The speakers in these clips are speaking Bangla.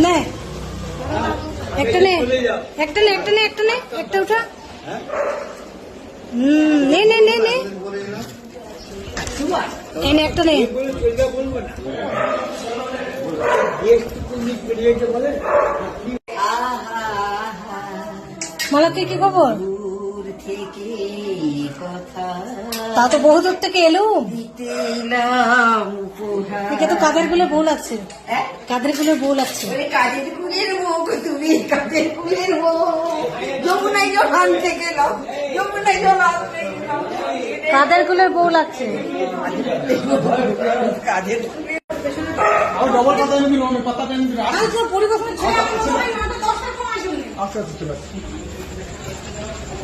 নে একটা নে একটা নে একটা নে একটা নে একটা উঠা। নে নে নে নে এনে একটা নে। মালাতে কি খবর? তা তো বহু দূর থেকে এলুম। একে তো কাদের গুলো বউ লাগছে, কাদের গুলো বউ লাগছে। কাদের কুলের বউ তুমি, কাদের কুলের বউ। যমুনায় জল আনতে গেলাম, যমুনায় জল আনতে গেলাম। কাদের গুলোর বউ লাগছে। কাদের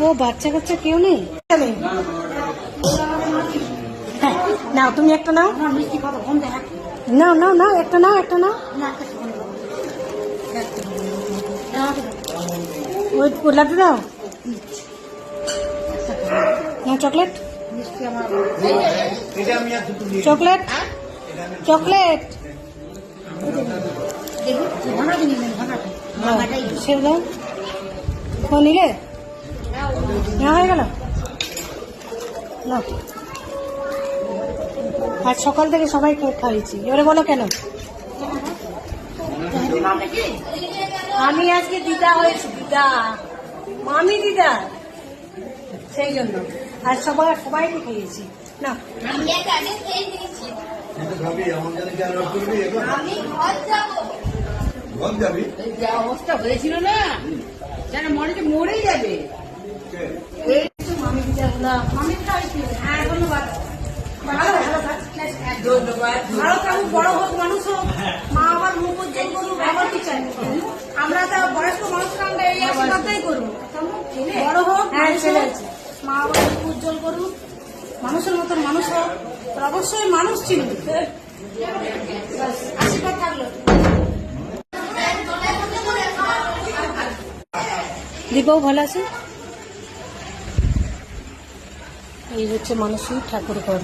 ও বাচ্চা কাচ্চা কেউ নেই। হ্যাঁ নাও তুমি একটা নাও, নাও নাও নাও একটা নাও একটা নাও। ওই লাড্ডু দাও, চকলেট চকলেট চকলেট সে দাও। নিলে নেওয়া হয়ে গেল। আজ সকাল থেকে সবাই খাইয়েছি, এবারে বলো কেন? আমি আজকে দিদা হয়েছি, দিদা মামি দিদা, সেই জন্য আজ সবাইকে খাইয়েছি। না অবস্থা হয়েছিল না, যেন মনে হচ্ছে মরেই যাবে। মামি দিদা মামি দিদা হয়েছিল। হ্যাঁ ধন্যবাদ, ভালো থাকুক, বড় হোক, মানুষ হোক, মা আবার মুখ উজ্জ্বল করুক, আবার কি চাই। আমরা তো বয়স্ক মানুষরা আমরা এই আশীর্বাদটাই করবো, বড় হোক মা আবার মুখ উজ্জ্বল করুক, মানুষের মতন মানুষ হোক, অবশ্যই মানুষ ছিল। আশীর্বাদ থাকলো। দীপাও ভালো আছে। এই হচ্ছে মানুষই ঠাকুর ঘর।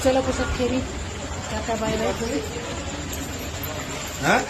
চলো প্রসাদ খেয়ে টাটা বাই বাই। হ্যাঁ